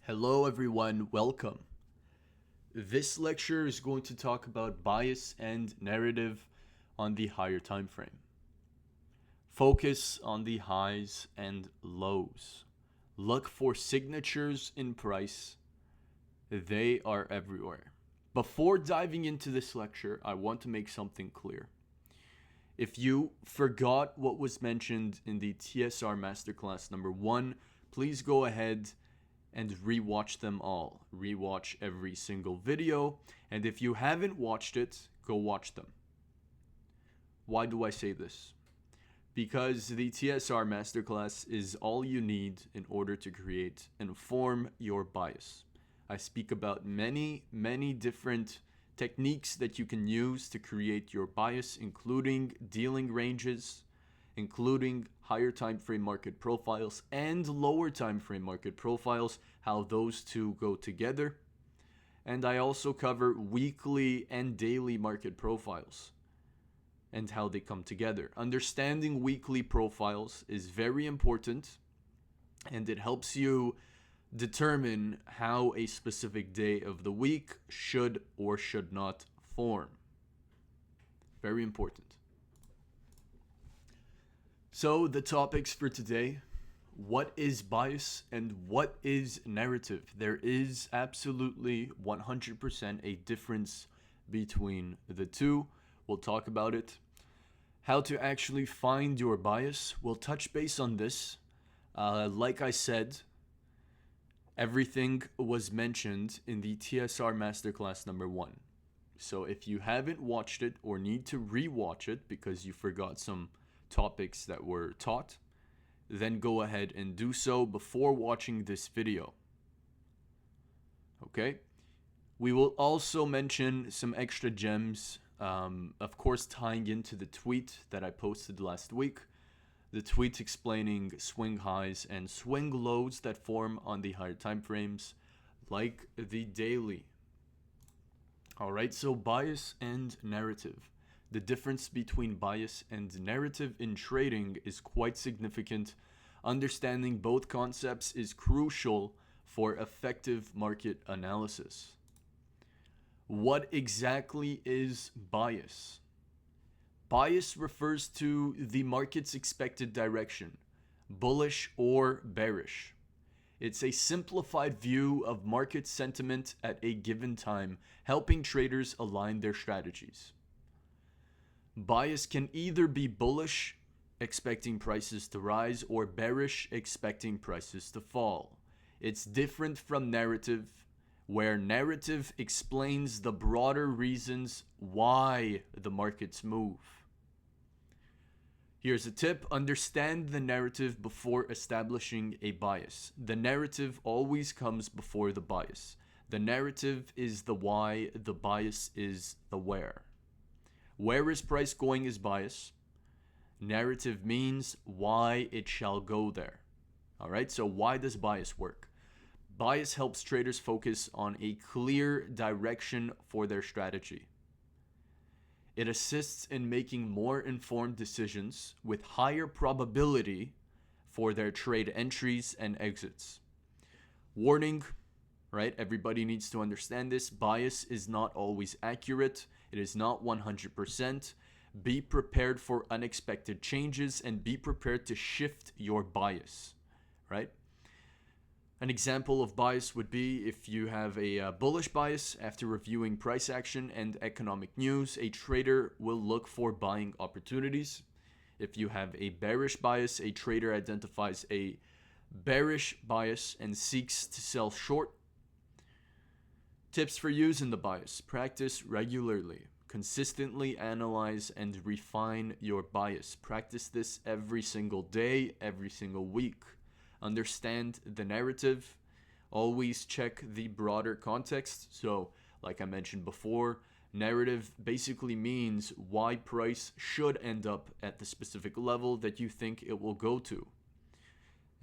Hello everyone, welcome. This lecture is going to talk about bias and narrative on the higher time frame. Focus on the highs and lows. Look for signatures in price. They are everywhere. Before diving into this lecture, I want to make something clear. If you forgot what was mentioned in the TSR Masterclass number 1, please go ahead and rewatch them all. Rewatch every single video. And if you haven't watched it, go watch them. Why do I say this? Because the TSR Masterclass is all you need in order to create and form your bias. I speak about many different techniques that you can use to create your bias, including dealing ranges, including higher time frame market profiles and lower time frame market profiles, how those two go together. And I also cover weekly and daily market profiles and how they come together. Understanding weekly profiles is very important, and it helps you determine how a specific day of the week should or should not form. Very important. So the topics for today: what is bias and what is narrative? There is absolutely 100% a difference between the two. We'll talk about it. How to actually find your bias. We'll touch base on this. Like I said, everything was mentioned in the TSR Masterclass number 1. So if you haven't watched it or need to rewatch it because you forgot some topics that were taught, then go ahead and do so before watching this video. Okay? We will also mention some extra gems, of course tying into the tweet that I posted last week. The tweet explaining swing highs and swing lows that form on the higher time frames, like the daily. Alright, so bias and narrative. The difference between bias and narrative in trading is quite significant. Understanding both concepts is crucial for effective market analysis. What exactly is bias? Bias refers to the market's expected direction, bullish or bearish. It's a simplified view of market sentiment at a given time, helping traders align their strategies. Bias can either be bullish, expecting prices to rise, or bearish, expecting prices to fall. It's different from narrative, where narrative explains the broader reasons why the markets move. Here's a tip: understand the narrative before establishing a bias. The narrative always comes before the bias. The narrative is the why, the bias is the where. Where is price going is bias. Narrative means why it shall go there. Alright, so why does bias work? Bias helps traders focus on a clear direction for their strategy. It assists in making more informed decisions with higher probability for their trade entries and exits. Warning, right? Everybody needs to understand this. Bias is not always accurate. It is not 100%. Be prepared for unexpected changes and be prepared to shift your bias, right? An example of bias would be if you have a bullish bias after reviewing price action and economic news, a trader will look for buying opportunities. If you have a bearish bias, a trader identifies a bearish bias and seeks to sell short. Tips for using the bias: practice regularly. Consistently analyze and refine your bias. Practice this every single day, every single week. Understand the narrative. Always check the broader context. So, like I mentioned before, narrative basically means why price should end up at the specific level that you think it will go to.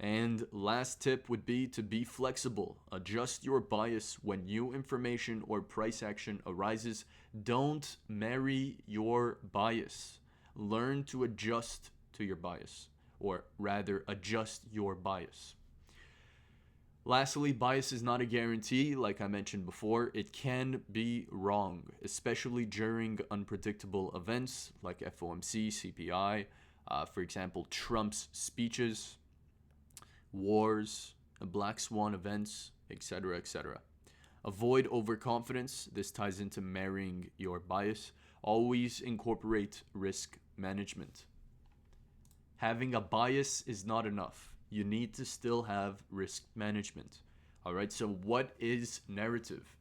And last tip would be to be flexible. Adjust your bias when new information or price action arises. Don't marry your bias. Learn to adjust to your bias, or rather adjust your bias. Lastly, bias is not a guarantee. Like I mentioned before, it can be wrong, especially during unpredictable events like FOMC, CPI, for example, Trump's speeches, wars, black swan events, etc., etc. Avoid overconfidence. This ties into marrying your bias. Always incorporate risk management. Having a bias is not enough. You need to still have risk management. All right, so what is narrative?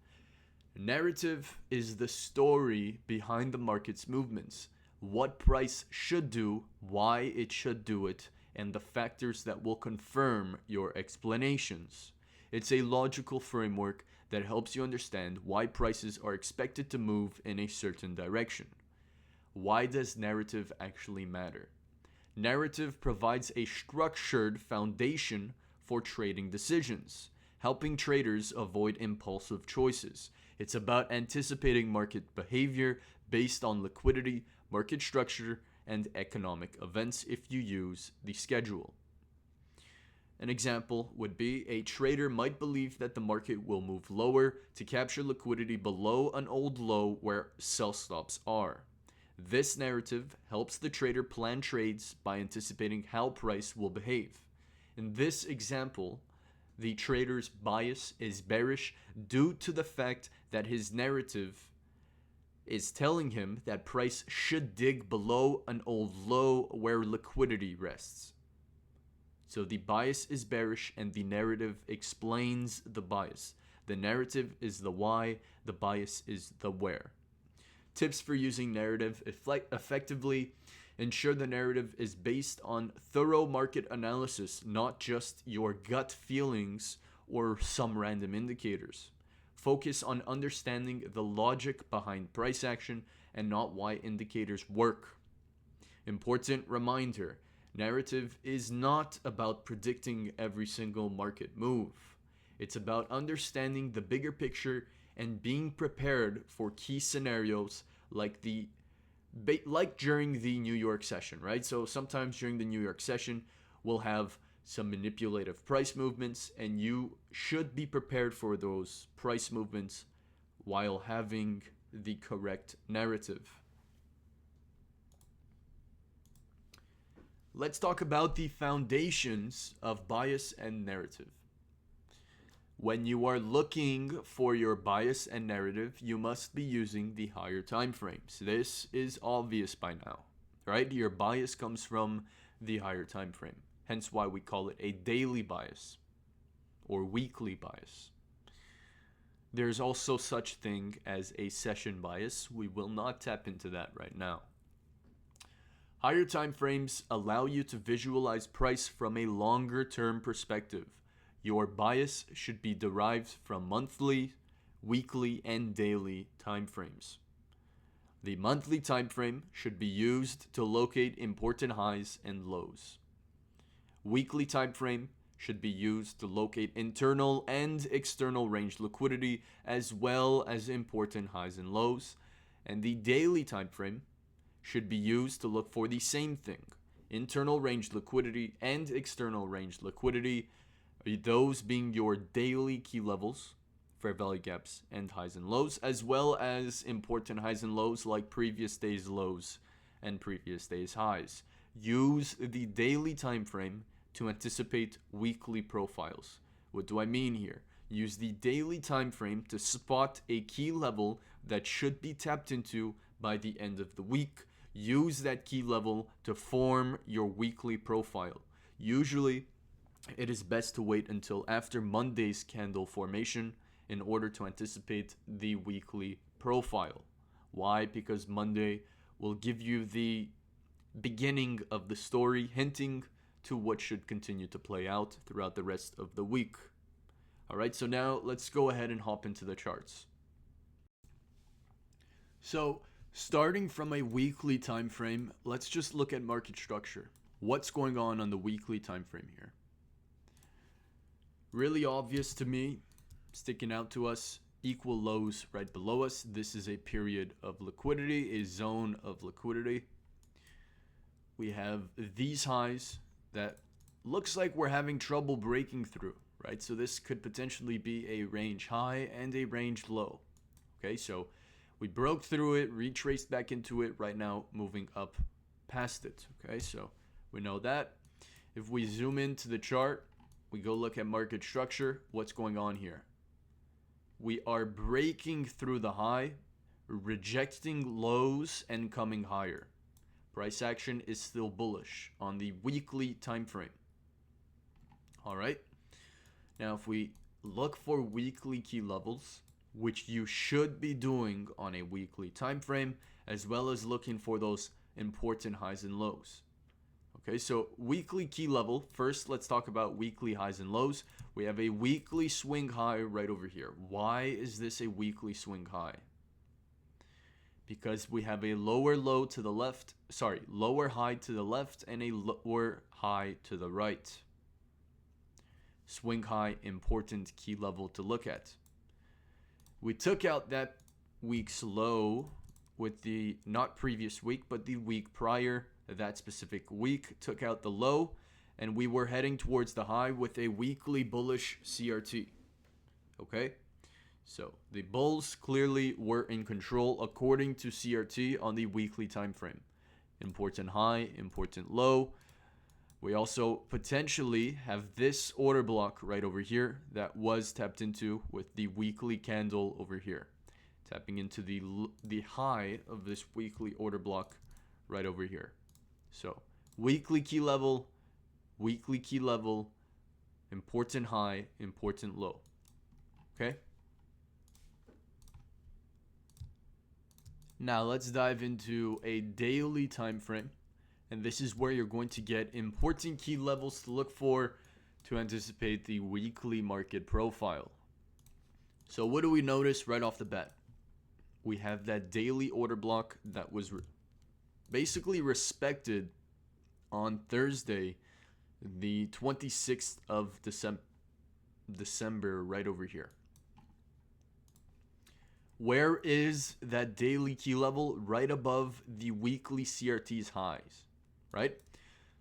Narrative is the story behind the market's movements, what price should do, why it should do it, and the factors that will confirm your explanations. It's a logical framework that helps you understand why prices are expected to move in a certain direction. Why does narrative actually matter? Narrative provides a structured foundation for trading decisions, helping traders avoid impulsive choices. It's about anticipating market behavior based on liquidity, market structure, and economic events if you use the schedule. An example would be a trader might believe that the market will move lower to capture liquidity below an old low where sell stops are. This narrative helps the trader plan trades by anticipating how price will behave. In this example, the trader's bias is bearish due to the fact that his narrative is telling him that price should dig below an old low where liquidity rests. So the bias is bearish and the narrative explains the bias. The narrative is the why, the bias is the where. Tips for using narrative effectively: ensure the narrative is based on thorough market analysis, not just your gut feelings or some random indicators. Focus on understanding the logic behind price action and not why indicators work. Important reminder: narrative is not about predicting every single market move. It's about understanding the bigger picture and being prepared for key scenarios like during the New York session, right? So sometimes during the New York session, we'll have some manipulative price movements, and you should be prepared for those price movements while having the correct narrative. Let's talk about the foundations of bias and narrative. When you are looking for your bias and narrative, you must be using the higher time frames. This is obvious by now, right? Your bias comes from the higher time frame. Hence why we call it a daily bias or weekly bias. There's also such thing as a session bias. We will not tap into that right now. Higher time frames allow you to visualize price from a longer term perspective. Your bias should be derived from monthly, weekly, and daily time frames. The monthly time frame should be used to locate important highs and lows. Weekly time frame should be used to locate internal and external range liquidity as well as important highs and lows. And the daily time frame should be used to look for the same thing: internal range liquidity and external range liquidity, those being your daily key levels, fair value gaps, and highs and lows, as well as important highs and lows like previous day's lows and previous day's highs. Use the daily time frame to anticipate weekly profiles. What do I mean here? Use the daily time frame to spot a key level that should be tapped into by the end of the week. Use that key level to form your weekly profile. Usually, it is best to wait until after Monday's candle formation in order to anticipate the weekly profile. Why? Because Monday will give you the beginning of the story, hinting to what should continue to play out throughout the rest of the week. All right, so now let's go ahead and hop into the charts. So, starting from a weekly time frame, let's just look at market structure. What's going on the weekly time frame here? Really obvious to me, sticking out to us, equal lows right below us. This is a period of liquidity, a zone of liquidity. We have these highs that looks like we're having trouble breaking through, right? So this could potentially be a range high and a range low. Okay, so we broke through it, retraced back into it, right now moving up past it. Okay, so we know that. If we zoom into the chart, we go look at market structure, what's going on here? We are breaking through the high, rejecting lows and coming higher. Price action is still bullish on the weekly time frame. All right. Now, if we look for weekly key levels, which you should be doing on a weekly time frame, as well as looking for those important highs and lows. Okay, so weekly key level. First, let's talk about weekly highs and lows. We have a weekly swing high right over here. Why is this a weekly swing high? Because we have a lower low to the left, lower high to the left and a lower high to the right. Swing high, important key level to look at. We took out that week's low with the, not previous week, but the week prior. That specific week took out the low, and we were heading towards the high with a weekly bullish CRT. Okay, so the bulls clearly were in control according to CRT on the weekly time frame. Important high, important low. We also potentially have this order block right over here that was tapped into with the weekly candle over here, tapping into the high of this weekly order block right over here. So weekly key level, important high, important low. Okay. Now let's dive into a daily time frame. And this is where you're going to get important key levels to look for to anticipate the weekly market profile. So what do we notice right off the bat? We have that daily order block that was basically respected on Thursday, the 26th of December, right over here. Where is that daily key level? Right above the weekly CRT's highs, right?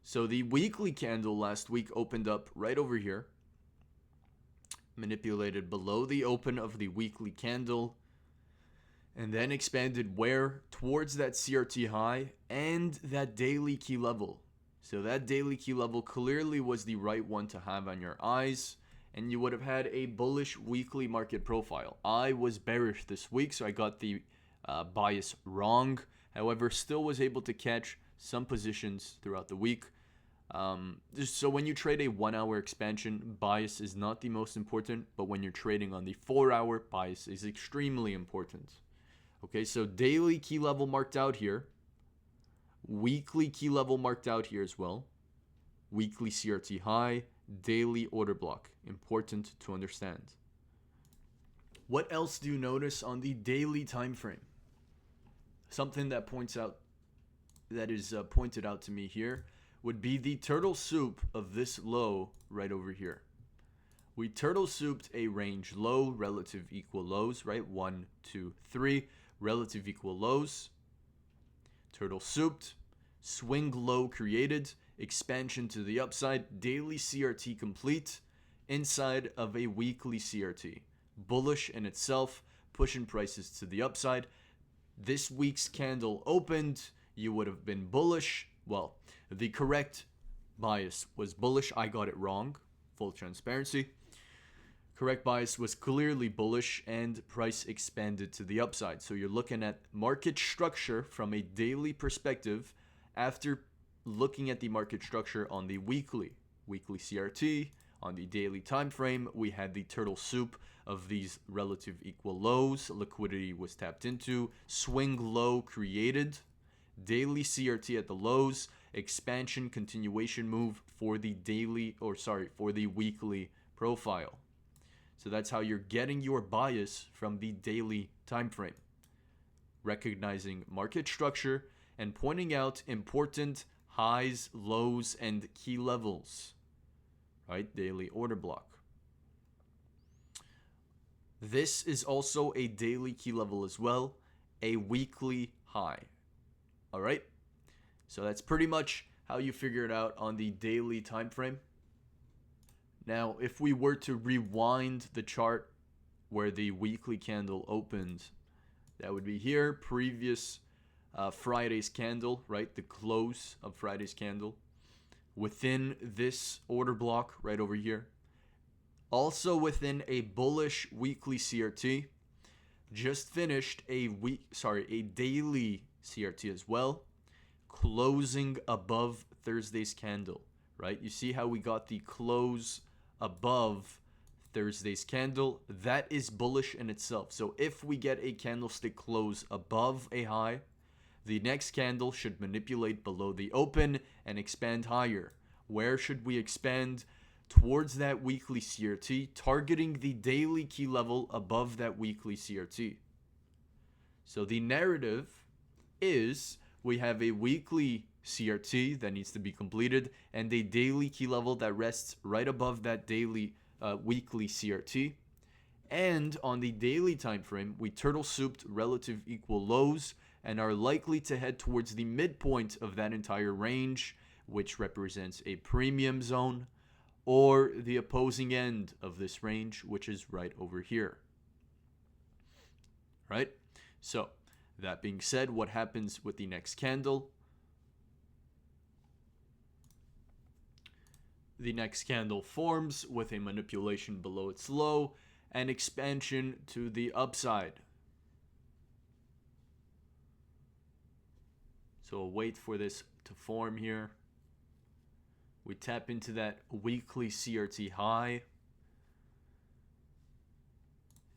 So the weekly candle last week opened up right over here, manipulated below the open of the weekly candle, and then expanded where? Towards that CRT high and that daily key level. So that daily key level clearly was the right one to have on your eyes, and you would have had a bullish weekly market profile. I was bearish this week, so I got the bias wrong. However, still was able to catch some positions throughout the week. So when you trade a 1 hour expansion, bias is not the most important, but when you're trading on the 4 hour, bias is extremely important. Okay, so daily key level marked out here. Weekly key level marked out here as well. Weekly CRT high, daily order block. Important to understand. What else do you notice on the daily time frame? Something that is pointed out to me here would be the turtle soup of this low right over here. We turtle souped a range low, relative equal lows, right? 1, 2, 3, relative equal lows. Turtle souped, swing low created, expansion to the upside, daily CRT complete, inside of a weekly CRT. Bullish in itself, pushing prices to the upside. This week's candle opened, you would have been bullish. Well, the correct bias was bullish. I got it wrong. Full transparency. Correct bias was clearly bullish and price expanded to the upside. So you're looking at market structure from a daily perspective after looking at the market structure on the weekly CRT. On the daily time frame, we had the turtle soup of these relative equal lows. Liquidity was tapped into. Swing low created. Daily CRT at the lows. Expansion continuation move for the weekly profile. So that's how you're getting your bias from the daily time frame. Recognizing market structure and pointing out important highs, lows, and key levels. Right? Daily order block. This is also a daily key level as well, a weekly high. All right? So that's pretty much how you figure it out on the daily time frame. Now, if we were to rewind the chart where the weekly candle opened, that would be here, previous Friday's candle, right? The close of Friday's candle. Within this order block right over here. Also within a bullish weekly CRT. Just finished a daily CRT as well. Closing above Thursday's candle, right? You see how we got the close above Thursday's candle? That is bullish in itself. So if we get a candlestick close above a high, the next candle should manipulate below the open and expand higher. Where should we expand? Towards that weekly CRT, targeting the daily key level above that weekly CRT. So the narrative is we have a weekly CRT that needs to be completed and a daily key level that rests right above that daily weekly CRT. And on the daily time frame, we turtle souped relative equal lows and are likely to head towards the midpoint of that entire range, which represents a premium zone, or the opposing end of this range, which is right over here. Right? So, that being said, what happens with the next candle? The next candle forms with a manipulation below its low and expansion to the upside. So we'll wait for this to form here. We tap into that weekly CRT high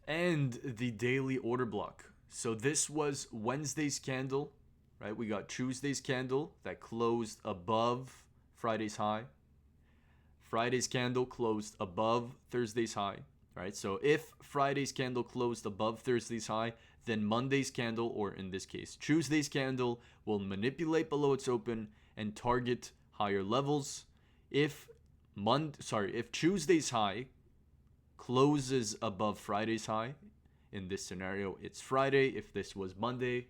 and the daily order block. So this was Wednesday's candle, right? We got Tuesday's candle that closed above Friday's high. Friday's candle closed above Thursday's high, right? So if Friday's candle closed above Thursday's high, then Monday's candle, or in this case Tuesday's candle, will manipulate below its open and target higher levels. If Tuesday's high closes above Friday's high, in this scenario it's Friday. If this was Monday,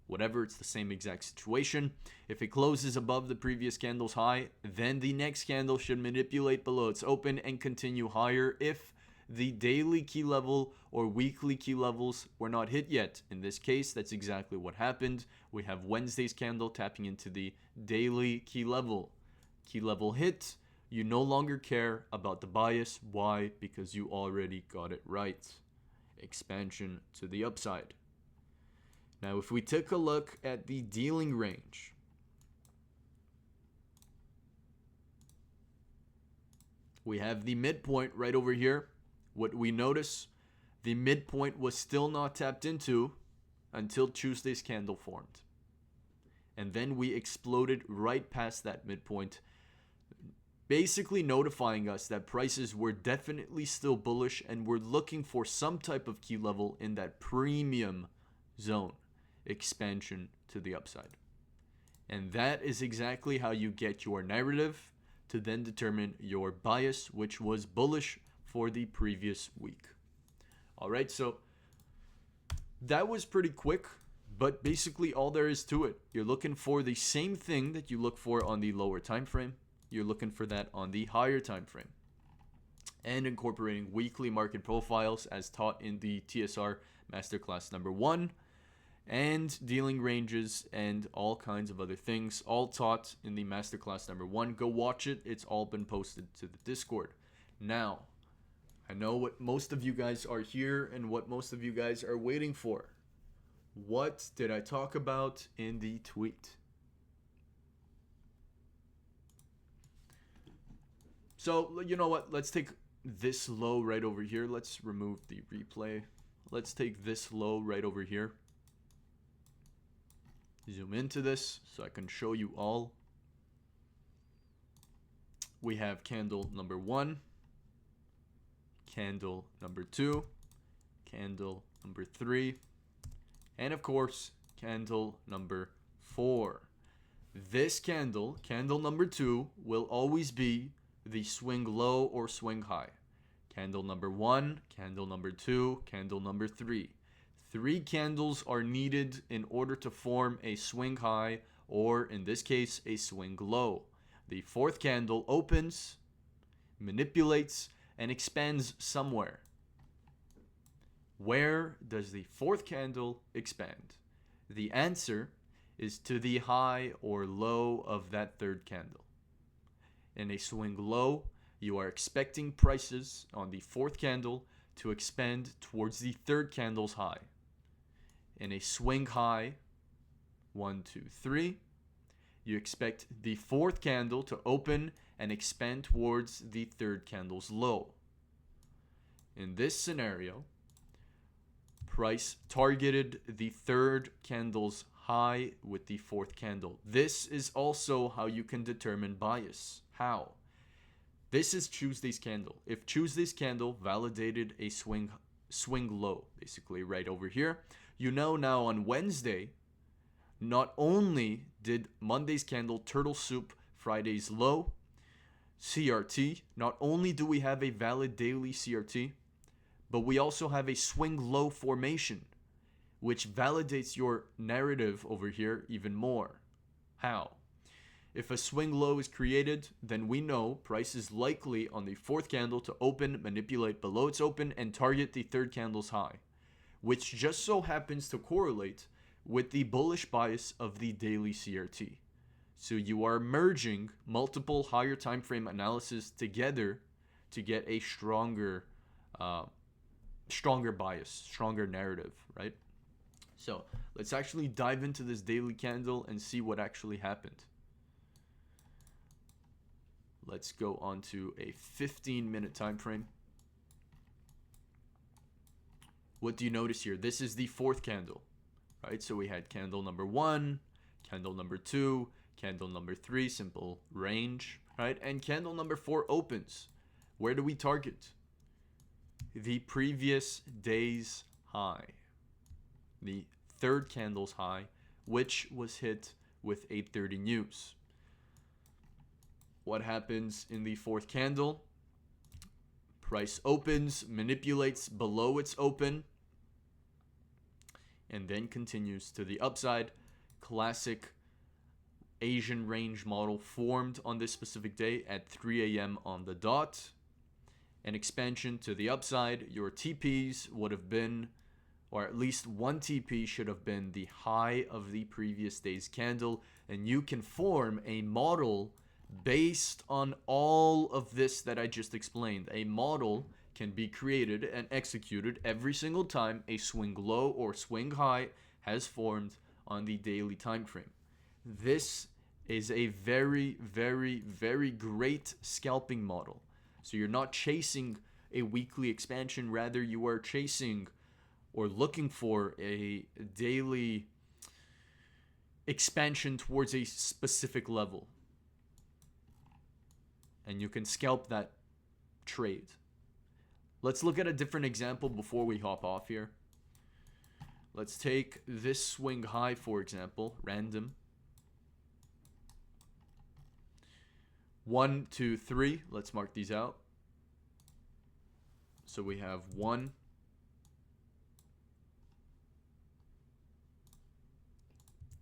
whatever, it's the same exact situation. If it closes above the previous candle's high, then the next candle should manipulate below its open and continue higher if the daily key level or weekly key levels were not hit yet. In this case, that's exactly what happened. We have Wednesday's candle tapping into the daily key level. Key level hit, you no longer care about the bias. Why? Because you already got it right. Expansion to the upside. Now, if we take a look at the dealing range, we have the midpoint right over here. What we notice, the midpoint was still not tapped into until Tuesday's candle formed. And then we exploded right past that midpoint, basically notifying us that prices were definitely still bullish and we're looking for some type of key level in that premium zone. Expansion to the upside. And that is exactly how you get your narrative to then determine your bias, which was bullish for the previous week. All right, so that was pretty quick, but basically all there is to it. You're looking for the same thing that you look for on the lower time frame. You're looking for that on the higher time frame. And incorporating weekly market profiles as taught in the TSR Masterclass number 1. And dealing ranges and all kinds of other things, all taught in the Masterclass number 1. Go watch it. It's all been posted to the Discord. Now, I know what most of you guys are here and what most of you guys are waiting for. What did I talk about in the tweet? So, you know what? Let's take this low right over here. Let's remove the replay. Let's take this low right over here. Zoom into this so I can show you all. We have candle number 1, candle number 2, candle number 3, and of course, candle number 4. This candle, candle number 2, will always be the swing low or swing high. Candle number 1, candle number 2, candle number 3. 3 candles are needed in order to form a swing high, or in this case, a swing low. The 4th candle opens, manipulates, and expands somewhere. Where does the fourth candle expand? The answer is to the high or low of that third candle. In a swing low, you are expecting prices on the fourth candle to expand towards the third candle's high. In a swing high, 1, 2, 3, you expect the fourth candle to open and expand towards the third candle's low. In this scenario, price targeted the third candle's high with the fourth candle. This is also how you can determine bias. How? This is Tuesday's candle. If Tuesday's candle validated a swing low, basically right over here, you know now on Wednesday, not only did Monday's candle turtle soup Friday's low, CRT, not only do we have a valid daily CRT, but we also have a swing low formation, which validates your narrative over here even more. How? If a swing low is created, then we know price is likely on the fourth candle to open, manipulate below its open, and target the third candle's high, which just so happens to correlate with the bullish bias of the daily CRT. So you are merging multiple higher time frame analysis together to get a stronger bias, stronger narrative, right? So let's actually dive into this daily candle and see what actually happened. Let's go on to a 15-minute time frame. What do you notice here? This is the fourth candle, right? So we had candle number 1, candle number 2, candle number 3, simple range, right? And candle number 4 opens. Where do we target? The previous day's high, the third candle's high, which was hit with 8:30 news. What happens in the fourth candle? Price opens, manipulates below its open, and then continues to the upside. Classic Asian range model formed on this specific day at 3 a.m. on the dot. An expansion to the upside. Your TPs would have been, or at least one TP should have been the high of the previous day's candle, and you can form a model based on all of this that I just explained. A model can be created and executed every single time a swing low or swing high has formed on the daily time frame. This is a very, very, very great scalping model. So you're not chasing a weekly expansion, rather you are chasing or looking for a daily expansion towards a specific level. And you can scalp that trade. Let's look at a different example before we hop off here. Let's take this swing high, for example, random. 1, 2, 3. Let's mark these out. So we have 1,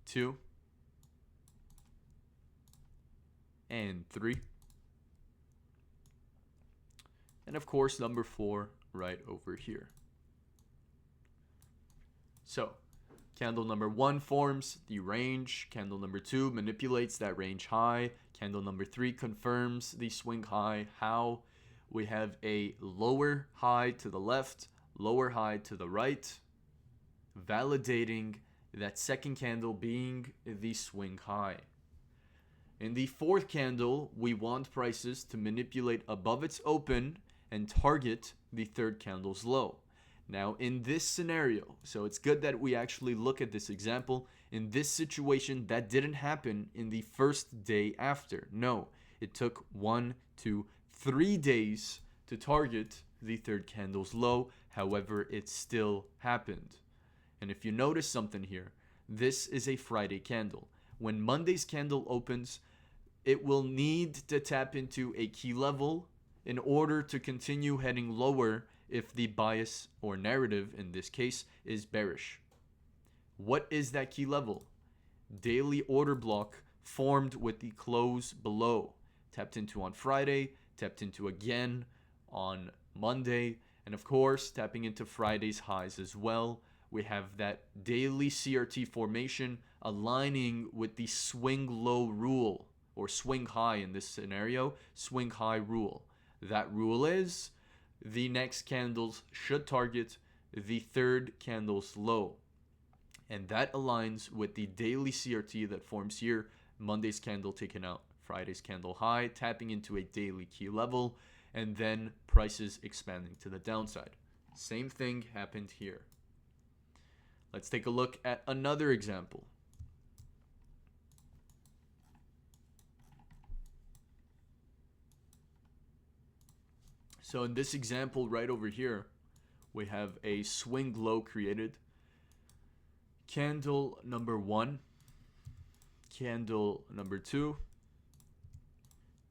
2, and 3. And of course, number 4 right over here. So, candle number 1 forms the range. Candle number 2 manipulates that range high. Candle number 3 confirms the swing high. How? We have a lower high to the left, lower high to the right, validating that second candle being the swing high. In the fourth candle, we want prices to manipulate above its open and target the third candle's low. Now, in this scenario, so it's good that we actually look at this example. In this situation, that didn't happen in the first day after. No, it took 1, 2, 3 days to target the third candle's low. However, it still happened. And if you notice something here, this is a Friday candle. When Monday's candle opens, it will need to tap into a key level in order to continue heading lower if the bias or narrative in this case is bearish. What is that key level? Daily order block formed with the close below. Tapped into on Friday, tapped into again on Monday, and of course tapping into Friday's highs as well. We have that daily CRT formation aligning with the swing low rule, or swing high in this scenario, swing high rule. That rule is the next candles should target the third candle's low. And that aligns with the daily CRT that forms here. Monday's candle taken out Friday's candle high, tapping into a daily key level, and then prices expanding to the downside. Same thing happened here. Let's take a look at another example. So in this example right over here, we have a swing low created. Candle number 1, candle number 2,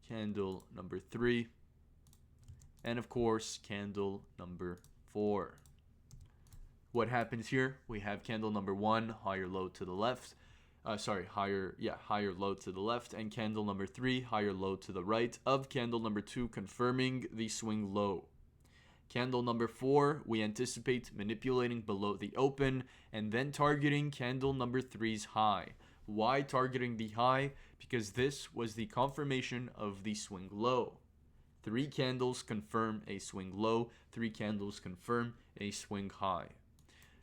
candle number 3, and of course candle number 4. What happens here? We have candle number 1, higher low to the left. Higher low to the left, and candle number 3, higher low to the right of candle number 2, confirming the swing low. Candle number 4, we anticipate manipulating below the open and then targeting candle number 3's high. Why targeting the high? Because this was the confirmation of the swing low. 3 candles confirm a swing low, 3 candles confirm a swing high.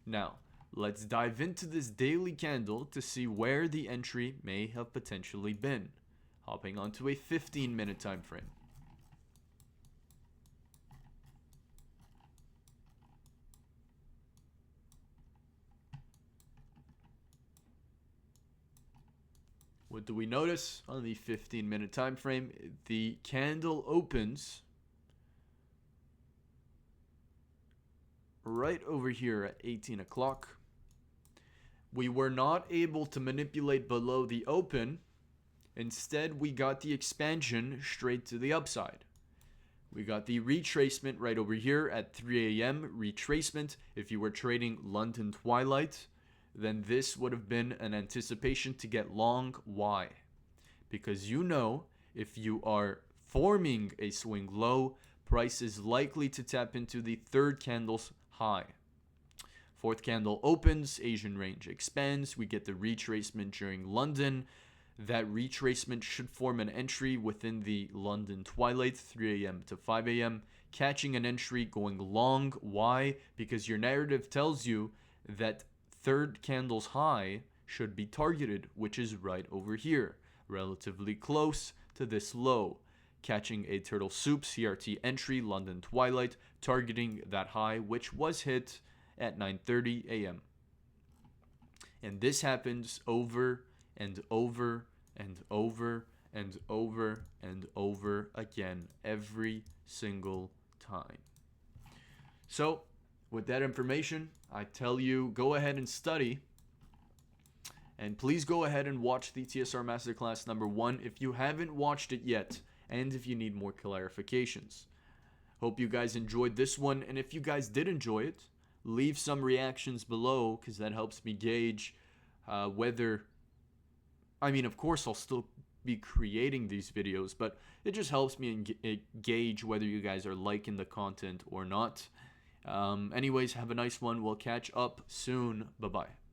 Now, let's dive into this daily candle to see where the entry may have potentially been. Hopping onto a 15-minute time frame. What do we notice on the 15-minute time frame? The candle opens right over here at 18 o'clock. We were not able to manipulate below the open. Instead, we got the expansion straight to the upside. We got the retracement right over here at 3 a.m. retracement. If you were trading London Twilight, then this would have been an anticipation to get long. Why? Because you know, if you are forming a swing low, price is likely to tap into the third candle's high. Fourth candle opens, Asian range expands, we get the retracement during London. That retracement should form an entry within the London Twilight, 3 a.m. to 5 a.m., catching an entry going long. Why? Because your narrative tells you that third candle's high should be targeted, which is right over here, relatively close to this low. Catching a turtle soup CRT entry, London Twilight, targeting that high, which was hit at 9:30 a.m. And this happens over and over and over and over and over again every single time. So, with that information, I tell you, go ahead and study. And please go ahead and watch the TSR Masterclass number 1 if you haven't watched it yet, and if you need more clarifications. Hope you guys enjoyed this one, and if you guys did enjoy it, leave some reactions below, because that helps me gauge whether... of course, I'll still be creating these videos, but it just helps me gauge whether you guys are liking the content or not. Anyways, have a nice one. We'll catch up soon. Bye-bye.